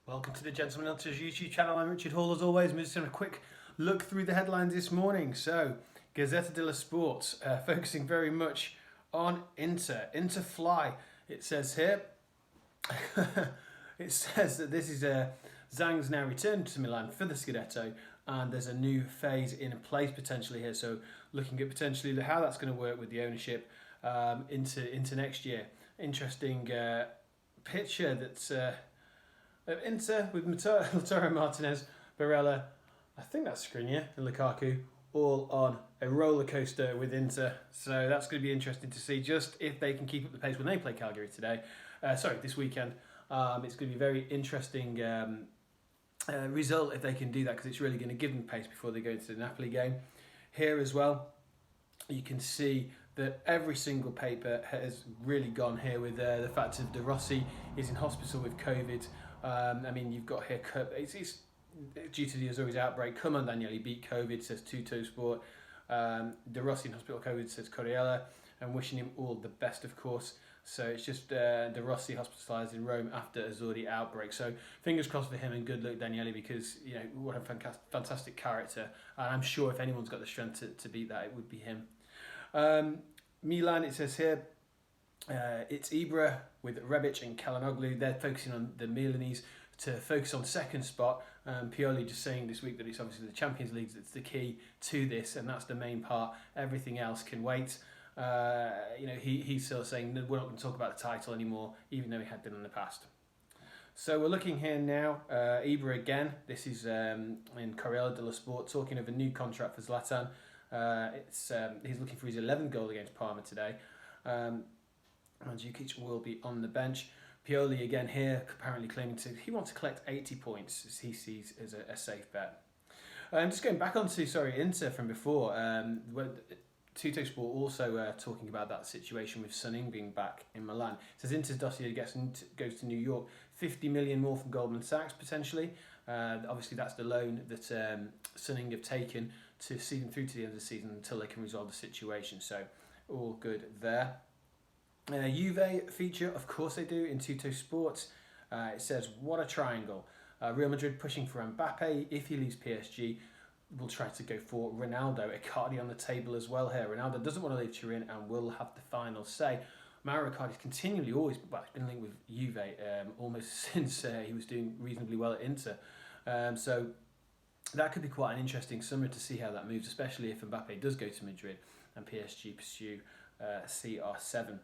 Welcome to the Gentleman Ultras YouTube channel. I'm Richard Hall as always. I'm just doing a quick look through the headlines this morning. So, Gazzetta dello Sport, focusing very much on Inter fly. It says here, it says that this is Zhang's now returned to Milan for the Scudetto, and there's a new phase in place potentially here. So, looking at potentially how that's going to work with the ownership into next year. Interesting picture that's. Of Inter with Lautaro Martinez, Barella, I think that's Skriniar and Lukaku, all on a roller coaster with Inter. So that's going to be interesting to see just if they can keep up the pace when they play Cagliari this weekend. It's going to be a very interesting result if they can do that, because it's really going to give them pace before they go into the Napoli game. Here as well, you can see that every single paper has really gone here with the fact that De Rossi is in hospital with COVID. You've got here, it's due to the Azzurri's outbreak. Come on, Daniele, beat COVID, says Tutto Sport. De Rossi in hospital COVID, says Corriere, and wishing him all the best, of course. So it's just De Rossi hospitalised in Rome after Azzurri outbreak. So fingers crossed for him, and good luck, Daniele, because what a fantastic character. And I'm sure if anyone's got the strength to beat that, it would be him. Milan, it says here, it's Ibra with Rebic and Calhanoglu. They're focusing on the Milanese to focus on second spot. Pioli just saying this week that it's obviously the Champions League that's the key to this, and that's the main part. Everything else can wait. He's still saying that we're not going to talk about the title anymore, even though he had been in the past. So we're looking here now. Ibra again. This is in Corriere dello Sport, talking of a new contract for Zlatan. He's looking for his 11th goal against Parma today. Mandzukic will be on the bench. Pioli again here, apparently claiming he wants to collect 80 points, as he sees as a safe bet. Just going back onto Inter from before. Tutto Sport also talking about that situation with Suning being back in Milan. It says Inter's dossier goes to New York, 50 million more from Goldman Sachs potentially. Obviously that's the loan that Suning have taken to see them through to the end of the season until they can resolve the situation. So all good there. Juve feature, of course they do, in Tutto Sports. It says, what a triangle. Real Madrid pushing for Mbappe. If he leaves PSG, will try to go for Ronaldo. Icardi on the table as well here. Ronaldo doesn't want to leave Turin and will have the final say. Mauro Icardi's continually been linked with Juve almost since he was doing reasonably well at Inter. So that could be quite an interesting summer to see how that moves, especially if Mbappe does go to Madrid and PSG pursue CR7.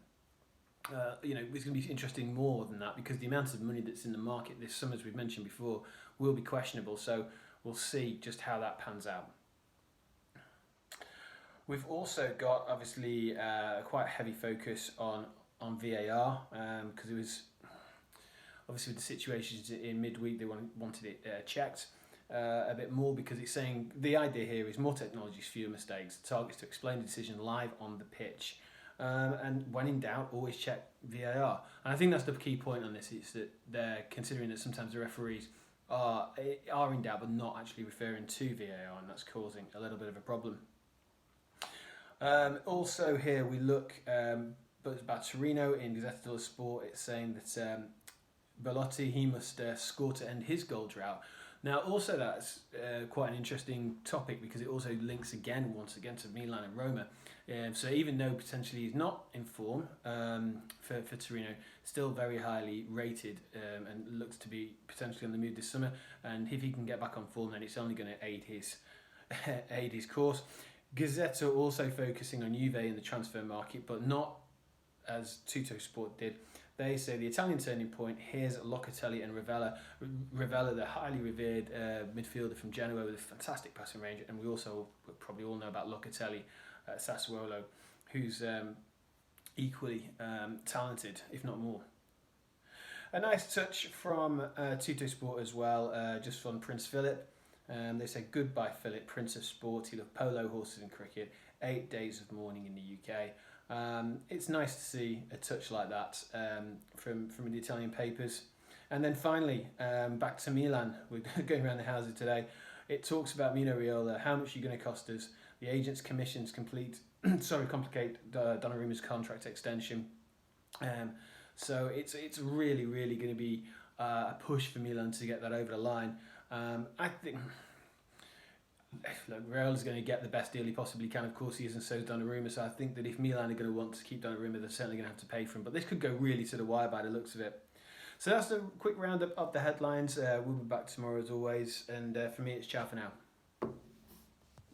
It's going to be interesting more than that, because the amount of money that's in the market this summer, as we've mentioned before, will be questionable. So we'll see just how that pans out. We've also got obviously quite a heavy focus on VAR, because it was obviously with the situations in midweek they wanted it checked a bit more, because it's saying the idea here is more technologies, fewer mistakes. The target is to explain the decision live on the pitch. And when in doubt, always check VAR. And I think that's the key point on this, is that they're considering that sometimes the referees are in doubt but not actually referring to VAR, and that's causing a little bit of a problem. Also here we look about Torino in Gazzetta dello Sport. It's saying that Belotti, he must score to end his goal drought. Now also that's quite an interesting topic, because it also links once again to Milan and Roma. So even though potentially he's not in form for Torino, still very highly rated and looks to be potentially on the move this summer. And if he can get back on form, then it's only going to aid his course. Gazzetta also focusing on Juve in the transfer market, but not as Tutto Sport did. They say the Italian turning point, here's Locatelli and Ravella. Ravella, the highly revered midfielder from Genoa with a fantastic passing range, and we also probably all know about Locatelli at Sassuolo, who's equally talented, if not more. A nice touch from Tutto Sport as well, just from Prince Philip. They say, goodbye Philip, Prince of Sport. He loved polo, horses and cricket. 8 days of mourning in the UK. It's nice to see a touch like that from the Italian papers. And then finally, back to Milan. We're going around the houses today. It talks about Mino Raiola. How much are you going to cost us? The agent's commissions complicate Donnarumma's contract extension. So it's really going to be a push for Milan to get that over the line. I think. Look, Real's going to get the best deal he possibly can. Of course, he is, and so is Donnarumma. So I think that if Milan are going to want to keep Donnarumma, they're certainly going to have to pay for him. But this could go really to the wire by the looks of it. So that's a quick roundup of the headlines. We'll be back tomorrow as always. And for me, it's ciao for now.